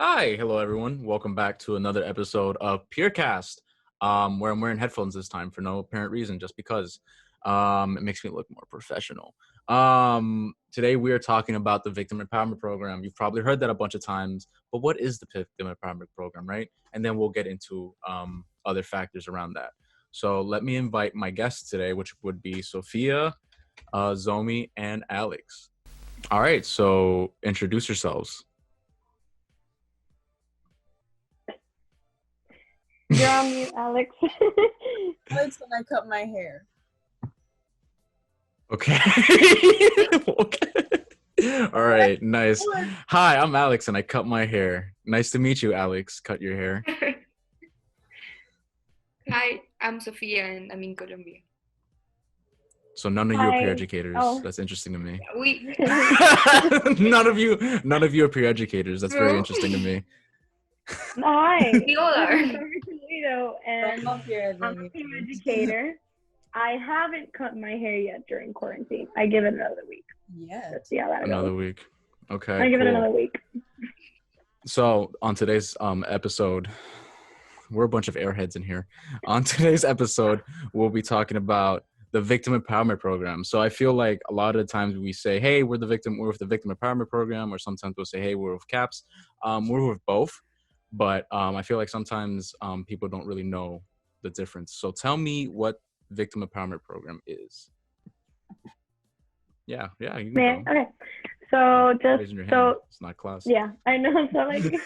Hi, hello everyone. Welcome back to another episode of PeerCast, where I'm wearing headphones this time for no apparent reason, just because it makes me look more professional. Today we are talking about the Victim Empowerment Program. You've probably heard that a bunch of times, but what is the Victim Empowerment Program, right? And then we'll get into other factors around that. So let me invite my guests today, which would be Sophia, Zomi, and Alex. All right, so introduce yourselves. You're on mute, Alex. Alex, when I cut my hair. Okay. Okay. All right. Nice. Hi, I'm Alex and I cut my hair. Nice to meet you, Alex. Cut your hair. Hi, I'm Sofia and I'm in Colombia. So none of you are Hi. peer educators. Oh. That's interesting to me. We none of you are peer educators. That's very True. interesting to me. Hi. We all are. I'm Sophia Toledo, and I'm up here. I'm a peer educator. I haven't cut my hair yet during quarantine. I give it another week. Yes. Let's see how that Another goes. week. Okay. I give it cool. another week. So on today's episode, we're a bunch of airheads in here. On today's episode, we'll be talking about the Victim Empowerment Program. So I feel like a lot of the times we say, hey, we're with the Victim Empowerment Program, or sometimes we'll say, hey, we're with CAPS. We're with both. But I feel like sometimes people don't really know the difference. So tell me what Victim Empowerment Program is. Yeah, you can Man, go. okay. So Raising your hand. It's not class. yeah, I know. So like,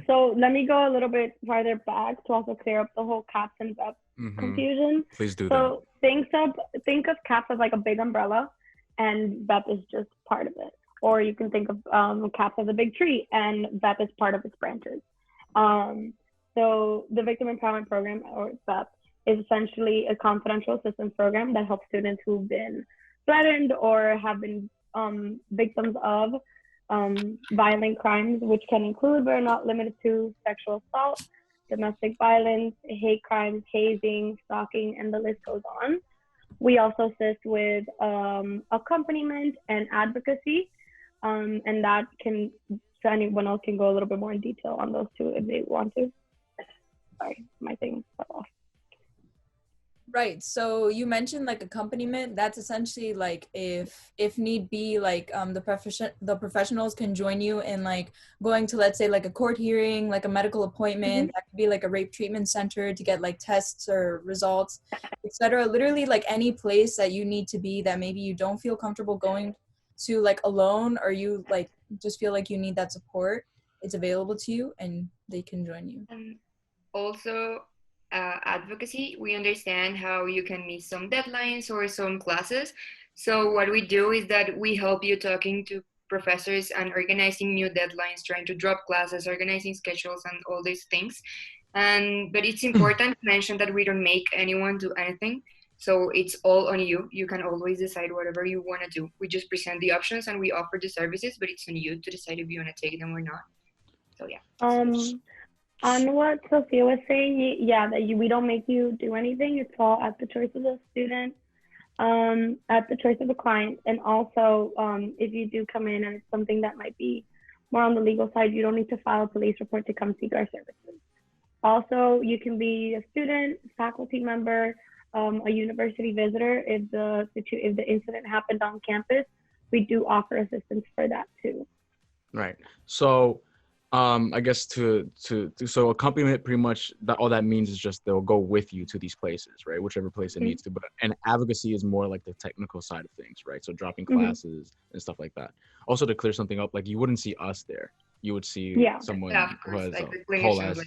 so let me go a little bit farther back to also clear up the whole CAPS and VEP confusion. Please do So think of CAPS as like a big umbrella, and VEP is just part of it. Or you can think of CAPS as a big tree, and VEP is part of its branches. So the Victim Empowerment Program, or VEP, is essentially a confidential assistance program that helps students who've been threatened or have been victims of violent crimes, which can include but are not limited to sexual assault, domestic violence, hate crimes, hazing, stalking, and the list goes on. We also assist with accompaniment and advocacy, and that can, so anyone else can go a little bit more in detail on those two if they want to. Sorry, my thing fell off. Right. So you mentioned like accompaniment. That's essentially like if need be, like the professionals can join you in like going to, let's say, like a court hearing, like a medical appointment. That could be like a rape treatment center to get like tests or results, etc. Literally like any place that you need to be that maybe you don't feel comfortable going to like alone, or you like just feel like you need that support. It's available to you and they can join you. also advocacy. We understand how you can miss some deadlines or some classes. So what we do is that we help you talking to professors and organizing new deadlines, trying to drop classes, organizing schedules, and all these things. But it's important to mention that we don't make anyone do anything. So it's all on you. You can always decide whatever you want to do. We just present the options and we offer the services, but it's on you to decide if you want to take them or not. So yeah. On what Sophia was saying, we don't make you do anything. It's all at the choice of the student, at the choice of the client. And also, if you do come in and it's something that might be more on the legal side, you don't need to file a police report to come seek our services. Also, you can be a student, faculty member, a university visitor. If the incident happened on campus, we do offer assistance for that too. Right. So I guess so accompaniment, pretty much all that means is just they'll go with you to these places, right? Whichever place it needs to. But and advocacy is more like the technical side of things, right? So dropping classes and stuff like that. Also, to clear something up, like you wouldn't see us there. You would see someone who has a whole ass.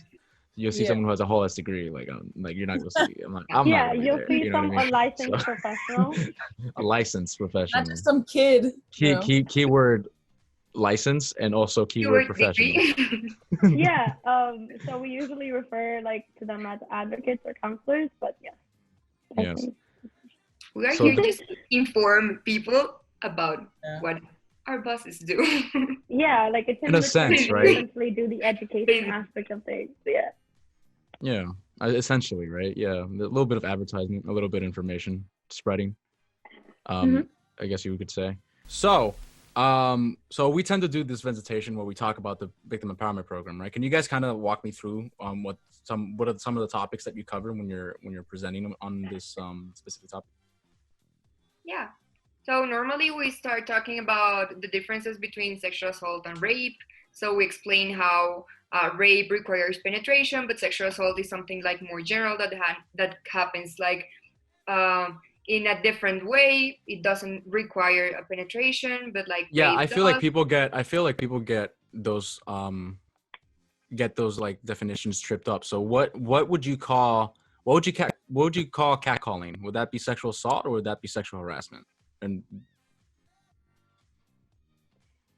You'll see someone who has a whole ass degree. Like you're not gonna see. I'm not you'll there, see you know some what I mean? a licensed professional. A licensed professional. Not just some kid. Keyword license and also keyword professional. Yeah. So we usually refer to them as advocates or counselors, but yes. We are here just to inform people about what our bosses do. Yeah, like it's in a sense, right? Essentially do the education aspect of things. Yeah. Yeah, essentially, right? Yeah, a little bit of advertisement, a little bit of information spreading. I guess you could say. So, So we tend to do this presentation where we talk about the victim empowerment program, right? Can you guys kind of walk me through what are some of the topics that you cover when you're presenting on this specific topic? Yeah. So normally we start talking about the differences between sexual assault and rape. So we explain how rape requires penetration, but sexual assault is something like more general that happens like in a different way. It doesn't require a penetration, but like Yeah, rape I feel like does. people get those like definitions tripped up. So what would you call catcalling? Would that be sexual assault or would that be sexual harassment? And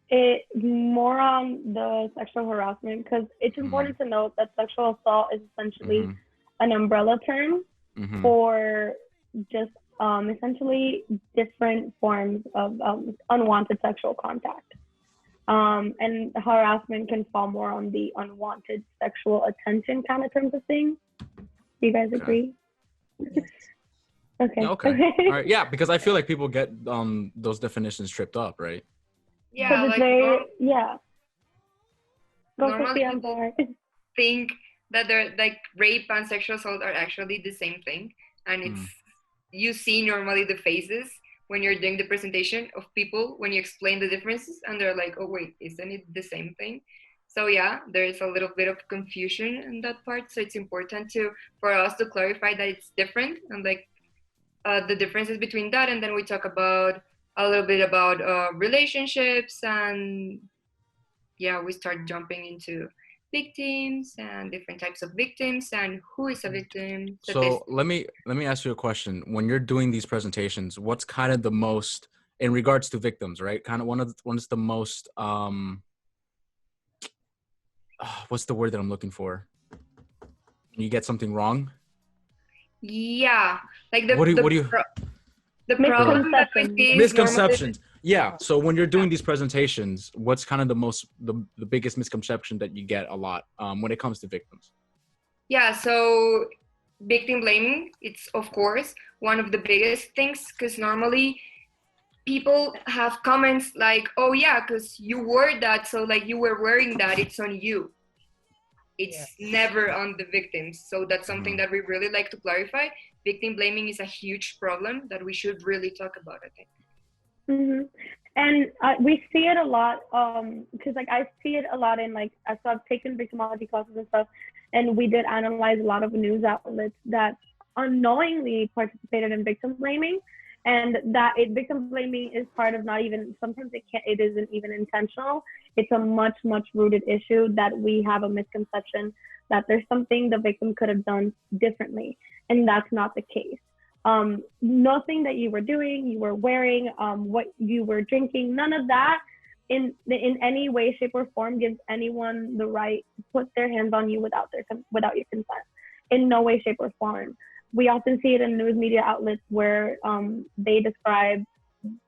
It more on the sexual harassment, because it's important to note that sexual assault is essentially an umbrella term for just essentially different forms of unwanted sexual contact. And harassment can fall more on the unwanted sexual attention kind of terms of things. Do you guys agree? Yes. Okay. Yeah, okay. All right. Yeah, because I feel like people get those definitions tripped up, right? Yeah, like yeah. Go, normally Sophia, I'm people sorry. think that they're like rape and sexual assault are actually the same thing, and it's you see normally the faces when you're doing the presentation of people when you explain the differences, and they're like, oh wait, isn't it the same thing? So yeah, there's a little bit of confusion in that part, so it's important for us to clarify that it's different, and like the differences between that, and then we talk about a little bit about relationships, and yeah, we start jumping into victims and different types of victims and who is a victim. So let me ask you a question. When you're doing these presentations, what's kind of the most in regards to victims, right? Kind of one is the most what's the word that I'm looking for? You get something wrong? Yeah, like What do you the problem that we see is misconceptions. Yeah. So when you're doing these presentations, what's kind of the biggest misconception that you get a lot when it comes to victims? Yeah, so victim blaming, it's of course one of the biggest things, because normally people have comments like, oh yeah, because you wore that, so like you were wearing that, it's on you. It's never on the victims. So that's something that we really like to clarify. Victim blaming is a huge problem that we should really talk about, I think. And we see it a lot, because like I see it a lot in like, so I've taken victimology classes and stuff, and we did analyze a lot of news outlets that unknowingly participated in victim blaming, and that victim blaming is part of not even, sometimes it isn't even intentional. It's a much rooted issue that we have a misconception that there's something the victim could have done differently, and that's not the case. Nothing that you were doing, you were wearing, what you were drinking, none of that in any way, shape, or form gives anyone the right to put their hands on you without your consent. In no way, shape, or form. We often see it in news media outlets where they describe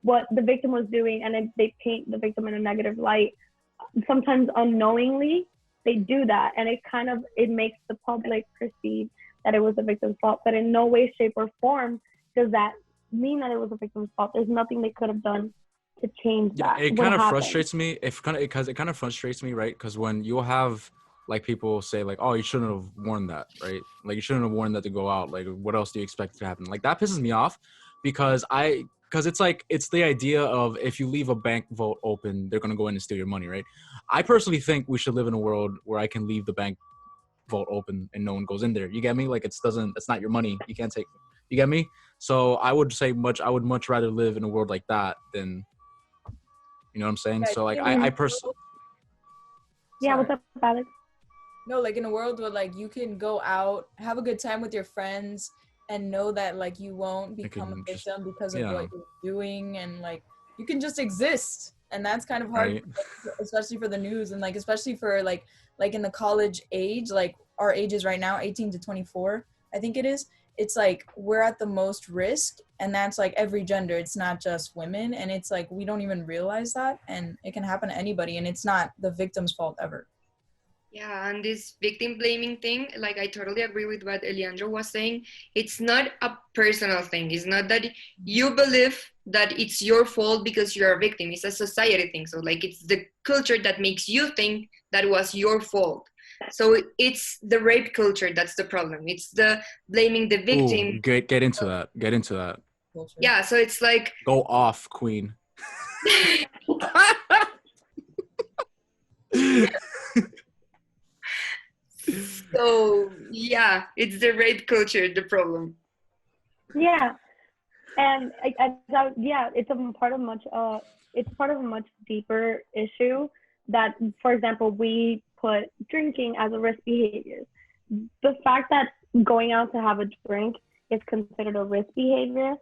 what the victim was doing, and they paint the victim in a negative light. Sometimes unknowingly, they do that, and it makes the public perceive that it was the victim's fault, but in no way, shape, or form does that mean that it was the victim's fault. There's nothing they could have done to change that. Yeah, it kind of frustrates me. It kind of frustrates me, right? Because when you have like people say like, oh, you shouldn't have worn that, right? Like you shouldn't have worn that to go out. Like what else do you expect to happen? Like that pisses me off because it's like, it's the idea of if you leave a bank vault open, they're gonna go in and steal your money, right? I personally think we should live in a world where I can leave the bank vault open and no one goes in there. You get me? Like it's not your money. You can't take. You get me? So I would much rather live in a world like that than, you know what I'm saying? Yeah, so like I personally. Yeah, what's up, Alex? No, like in a world where like you can go out, have a good time with your friends, and know that like you won't become a victim because of what you're doing, and like you can just exist. And that's kind of hard, right? Especially for the news, and like especially for like in the college age, like our ages right now, 18 to 24, I think it is. It's like we're at the most risk, and that's like every gender. It's not just women, and it's like we don't even realize that, and it can happen to anybody, and it's not the victim's fault ever. Yeah, and this victim blaming thing, like I totally agree with what Eliandro was saying. It's not a personal thing. It's not that you believe that it's your fault because you're a victim. It's a society thing. So like it's the culture that makes you think that was your fault. So it's the rape culture that's the problem. It's the blaming the Ooh, victim. get into that. Get into that. Culture. Yeah, so it's like Go off, queen. so yeah, it's the rape culture the problem. Yeah, and yeah, it's part of a much deeper issue that, for example, we put drinking as a risk behavior. The fact that going out to have a drink is considered a risk behavior,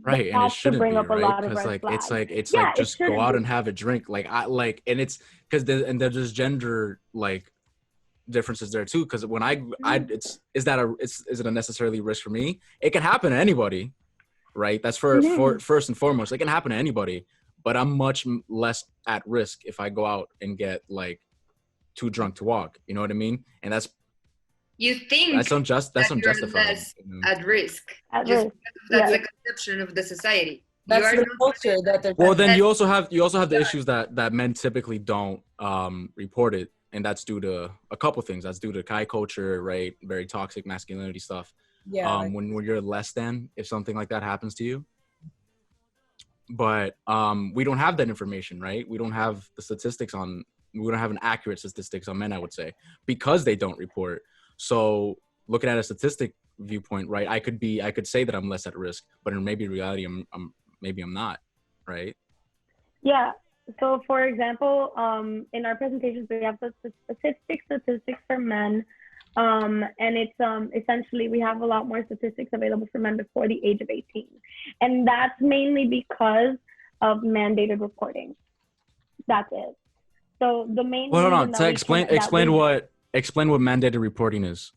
Right, and it that should shouldn't bring be, up a right? lot of Because red like flags. it's Yeah, like it just go shouldn't out be. and have a drink. Like I like, and it's because there's gender like differences there too. Because when I it's is it a necessarily risk for me? It can happen to anybody, right? That's for Mm-hmm. first and foremost. It can happen to anybody, but I'm much less at risk if I go out and get like too drunk to walk. You know what I mean? And You think that's that you're unjustified. less You know? at risk At just risk. because that's Yeah. the conception of the society. You That's are the not culture that they're Well, trying to then that, you also have the issues that men typically don't report it, and that's due to a couple things. That's due to Kai culture, right? Very toxic masculinity stuff. yeah, like, When you're less than, if something like that happens to you, but we don't have that information, right? We don't have the statistics on. We don't have an accurate statistics on men, I would say, because they don't report. So looking at a statistic viewpoint, right? I could say that I'm less at risk, but in maybe reality, maybe I'm not, right? Yeah. So, for example, in our presentations, we have the statistics for men, and it's essentially we have a lot more statistics available for men before the age of 18, and that's mainly because of mandated reporting. That's it. So the main Well, hold reason on. that To we can explain what mandated reporting is.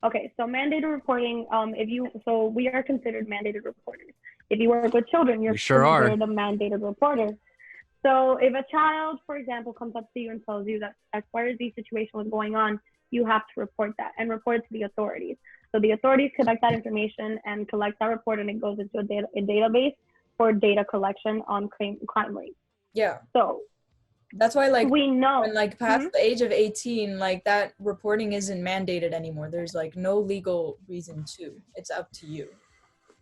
okay, so mandated reporting, so we are considered mandated reporters. If you work with children, We you're sure are. considered a mandated reporter. So if a child, for example, comes up to you and tells you that as far as the situation was going on, you have to report that and report it to the authorities. So the authorities collect that information and collect that report, and it goes into a database for data collection on crime rates. yeah. So That's why like we know. when like past the age of 18, like that reporting isn't mandated anymore. There's like no legal reason to. It's up to you.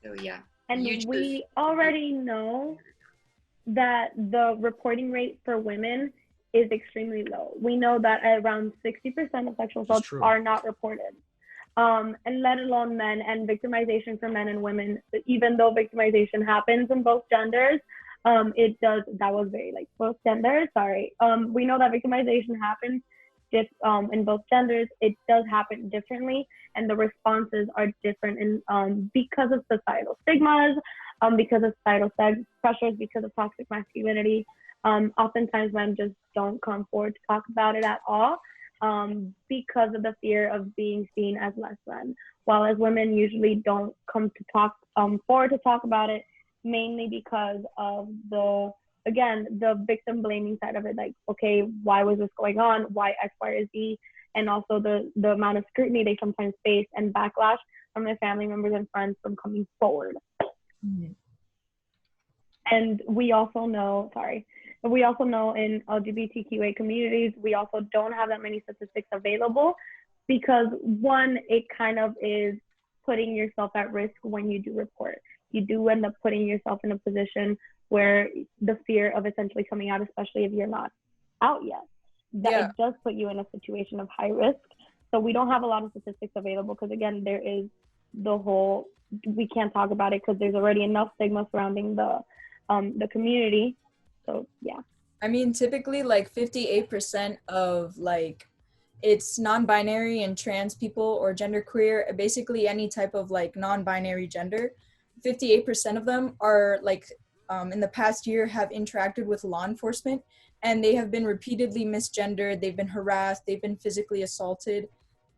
so yeah. And You choose. we already know that the reporting rate for women is extremely low. We know that around 60% of sexual assaults are not reported. And let alone men, and victimization for men and women, even though victimization happens in both genders, that was very like both genders, sorry. We know that victimization happens just in both genders. It does happen differently, and the responses are different because of societal stigmas, because of societal pressures, because of toxic masculinity. Oftentimes men just don't come forward to talk about it at all, because of the fear of being seen as less than. While as women usually don't come to talk forward to talk about it, mainly because of the victim blaming side of it. Like, okay, why was this going on? Why X, Y, or Z? And also the amount of scrutiny they sometimes face and backlash from their family members and friends from coming forward. Mm-hmm. And we also know in LGBTQA communities, we also don't have that many statistics available because one, it kind of is putting yourself at risk when you do report. You do end up putting yourself in a position where the fear of essentially coming out, especially if you're not out yet, it does put you in a situation of high risk. So we don't have a lot of statistics available because, again, there is we can't talk about it because there's already enough stigma surrounding the community. So yeah. I mean, typically like 58% of like it's non-binary and trans people or genderqueer, basically any type of like non-binary gender. 58% of them are like in the past year have interacted with law enforcement, and they have been repeatedly misgendered, they've been harassed, they've been physically assaulted.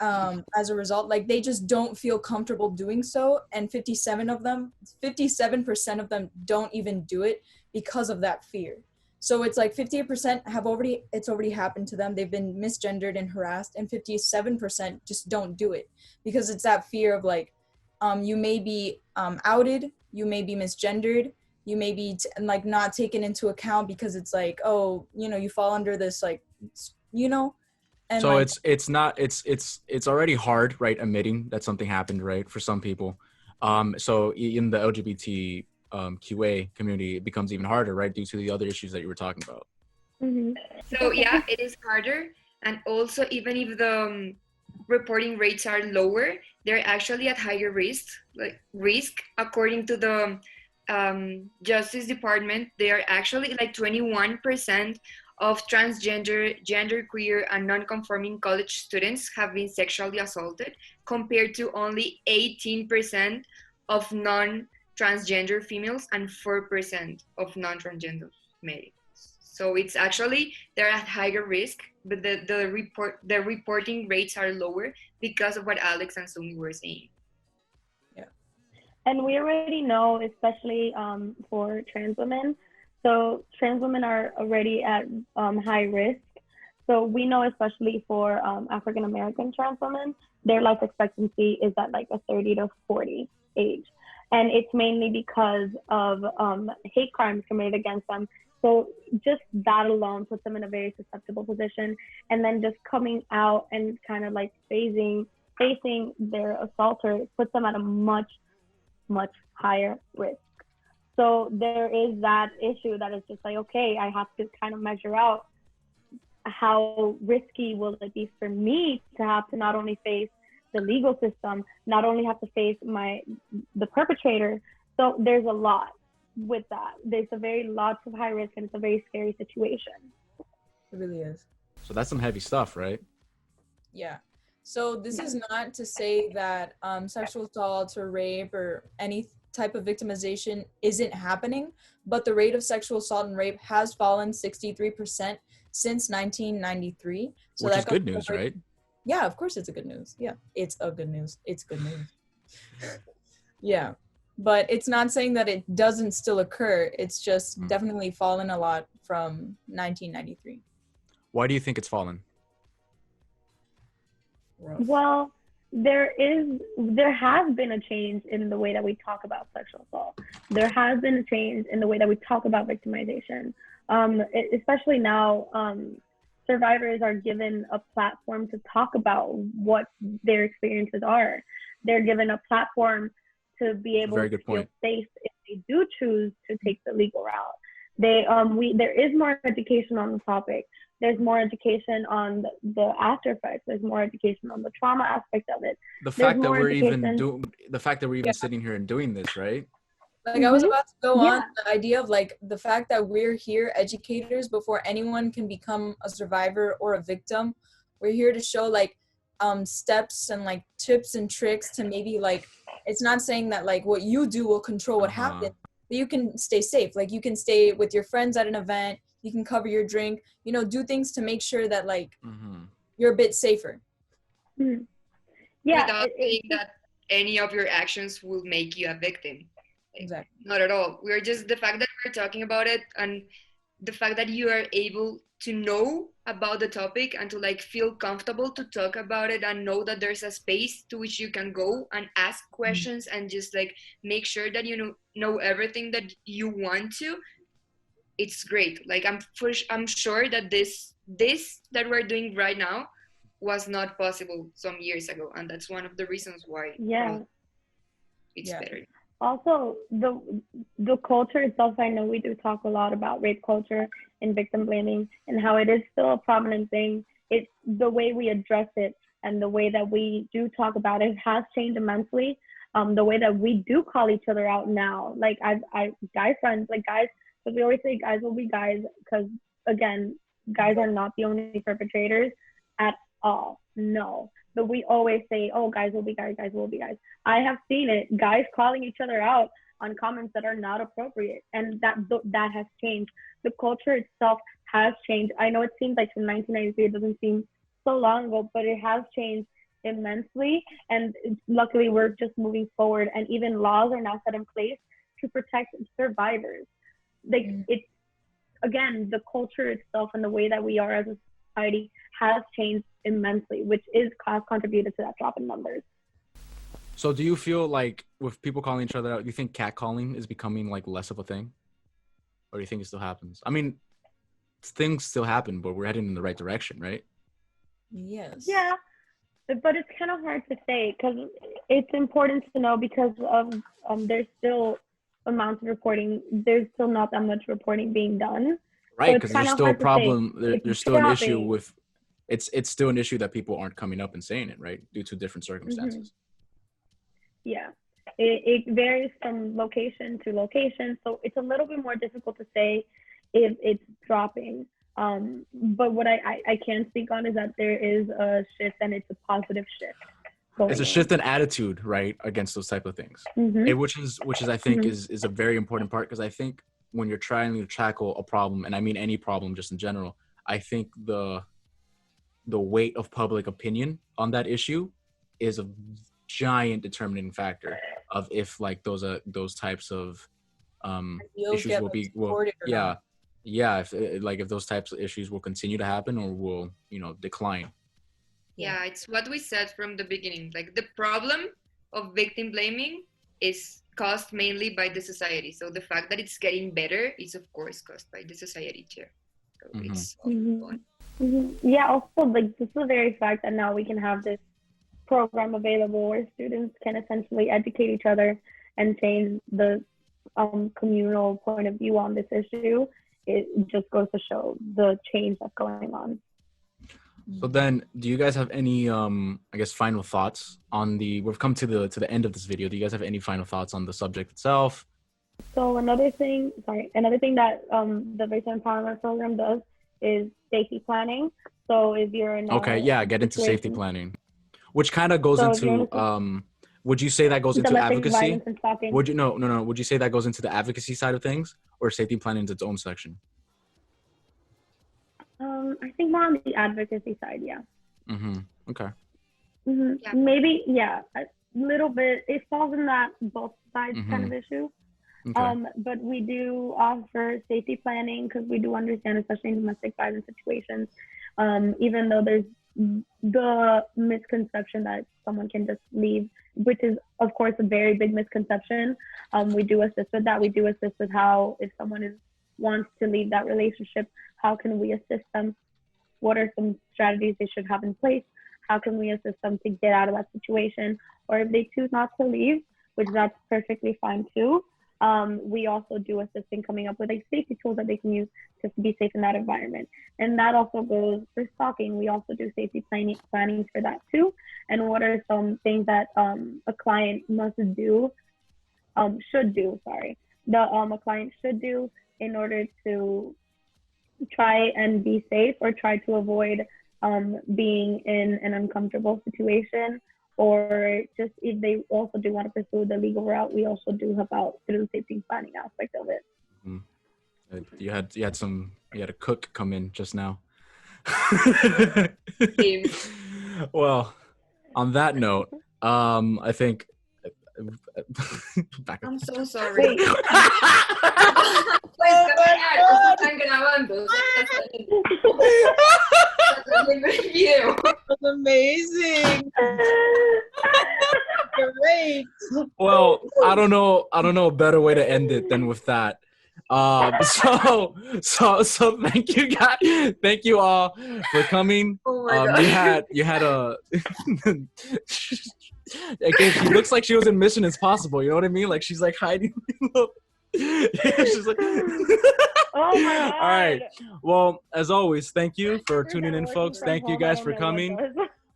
As a result, like they just don't feel comfortable doing so, and 57% of them don't even do it because of that fear. So it's like 58% it's already happened to them. They've been misgendered and harassed, and 57% just don't do it because it's that fear of like, you may be outed, you may be misgendered, you may be like not taken into account because it's like, oh, you fall under this like, and So like, it's already hard, right? Admitting that something happened, right? For some people. So in the LGBT QA community, it becomes even harder, right? Due to the other issues that you were talking about. Mm-hmm. So yeah, it is harder, and also even if the reporting rates are lower, they're actually at higher risk according to the Justice Department. They are actually like 21% of transgender, genderqueer, and non-conforming college students have been sexually assaulted, compared to only 18% of non-transgender females and 4% of non-transgender males. So it's actually they're at higher risk, but the reporting rates are lower because of what Alex and Sumi were saying. yeah. And we already know, especially for trans women. So trans women are already at high risk. So we know, especially for African American trans women, their life expectancy is at like a 30 to 40 age. And it's mainly because of hate crimes committed against them. So just that alone puts them in a very susceptible position. And then just coming out and kind of like facing their assaulter puts them at a much higher risk. So there is that issue that is just like, okay, I have to kind of measure out how risky will it be for me to have to not only face the legal system, not only have to face the perpetrator. So there's a lot with that. There's lots of high risk, and it's a very scary situation. It really is. So that's some heavy stuff, right? Yeah. So this is not to say that sexual assault or rape or any type of victimization isn't happening, but the rate of sexual assault and rape has fallen 63% since 1993. So Which that is good news, right? Yeah, of course it's a good news. Yeah, it's a good news. It's good news. Yeah. But it's not saying that it doesn't still occur. It's just definitely fallen a lot from 1993. Why do you think it's fallen? Rough. Well, there has been a change in the way that we talk about sexual assault. There has been a change in the way that we talk about victimization. Especially now, survivors are given a platform to talk about what their experiences are. They're given a platform to be able to feel safe if they do choose to take the legal route. There is more education on the topic. There's more education on the after effects. There's more education on the trauma aspect of it. The fact that we're even sitting here and doing this, right? Like I was about to go on the idea of like the fact that we're here educators before anyone can become a survivor or a victim. We're here to show like steps and like tips and tricks to maybe like, it's not saying that like what you do will control what happens, but you can stay safe. Like you can stay with your friends at an event, you can cover your drink, do things to make sure that like you're a bit safer. Mm-hmm. Yeah. Without saying that any of your actions will make you a victim. Exactly. Not at all. We're just the fact that we're talking about it, and the fact that you are able to know about the topic and to like feel comfortable to talk about it and know that there's a space to which you can go and ask questions and just like make sure that you know everything that you want to. It's great. Like I'm sure that this that we're doing right now was not possible some years ago, and that's one of the reasons why it's better. Also, the culture itself, I know we do talk a lot about rape culture and victim blaming and how it is still a prominent thing. It's the way we address it and the way that we do talk about it has changed immensely. The way that we do call each other out now, like I guy friends, like guys, because we always say guys will be guys, because again, guys are not the only perpetrators at all. No. But we always say, oh, guys will be guys, guys will be guys. I have seen it, guys calling each other out on comments that are not appropriate. And that has changed. The culture itself has changed. I know it seems like from 1993, it doesn't seem so long ago, but it has changed immensely. And luckily, we're just moving forward. And even laws are now set in place to protect survivors. Like again, the culture itself and the way that we are as a society has changed immensely, which is contributed to that drop in numbers. So do you feel like with people calling each other out, do you think catcalling is becoming like less of a thing? Or do you think it still happens? I mean, things still happen, but we're heading in the right direction, right? Yes. Yeah, but it's kind of hard to say because it's important to know because of there's still amounts of reporting. There's still not that much reporting being done. Right, So because there's still a problem. There's still an issue dropping. with it's still an issue that people aren't coming up and saying it, right? Due to different circumstances. Yeah, it varies from location to location. So it's a little bit more difficult to say if it's dropping. But what I can speak on is that there is a shift and it's a positive shift. It's a shift in attitude, right, against those type of things, which is I think is a very important part, because I think when you're trying to tackle a problem, and I mean any problem just in general, I think the weight of public opinion on that issue is a giant determining factor of if like those types of issues will be if those types of issues will continue to happen or will decline. Yeah, it's what we said from the beginning. Like the problem of victim blaming is caused mainly by the society. So the fact that it's getting better is of course caused by the society too. So it's yeah, also like just the very fact that now we can have this program available where students can essentially educate each other and change the communal point of view on this issue. It just goes to show the change that's going on. So then, do you guys have any, I guess, final thoughts on we've come to the end of this video. Do you guys have any final thoughts on the subject itself? So another thing that the Victim Empowerment Program does is safety planning. So if you're in get into safety planning, which kind of goes into, would you say that goes into advocacy? Would you say that goes into the advocacy side of things, or safety planning is its own section? I think more on the advocacy side, yeah. Okay. Yeah. Maybe, a little bit. It falls in that both sides kind of issue. Okay. But we do offer safety planning because we do understand, especially in domestic violence situations, even though there's the misconception that someone can just leave, which is, of course, a very big misconception. We do assist with that. We do assist with how, if someone wants to leave that relationship, how can we assist them? What are some strategies they should have in place? How can we assist them to get out of that situation? Or if they choose not to leave, which that's perfectly fine too, we also do assist in coming up with safety tools that they can use to be safe in that environment. And that also goes for stalking. We also do safety planning for that too. And what are some things that a client should do, a client should do in order to try and be safe or try to avoid being in an uncomfortable situation, or just if they also do want to pursue the legal route, we also do help out through the safety planning aspect of it. You had a cook come in just now. Well, on that note, I think I'm so sorry. That's amazing. Great. Well, I don't know a better way to end it than with that. So thank you guys. Thank you all for coming. Oh my God. You had a again, she looks like she was in Mission Impossible, you know what I mean? Like she's like hiding. She's like oh my God. All right. Well, as always, thank you for tuning in, folks. Thank you guys for coming.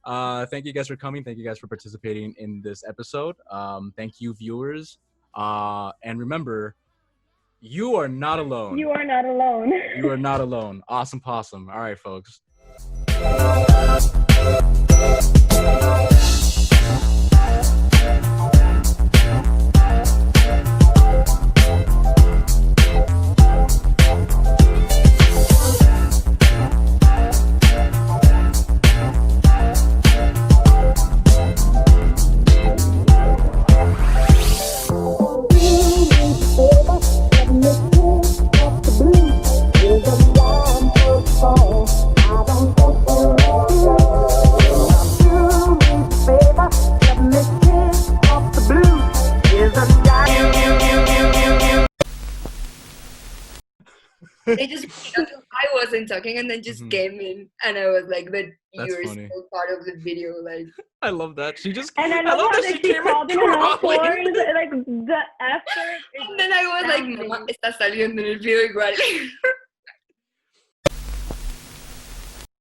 Thank you guys for coming. Thank you guys for participating in this episode. Thank you, viewers. And remember, you are not alone. You are not alone. You are not alone. Awesome possum. All right, folks. They just waited until I wasn't talking and then just came in, and I was like, "But That's you're funny. still part of the video." Like, I love that. She just. And I love love how that that she came called in in her crawling. horns, like the effort. and then I was like, "Mamá, está saliendo en el video igual."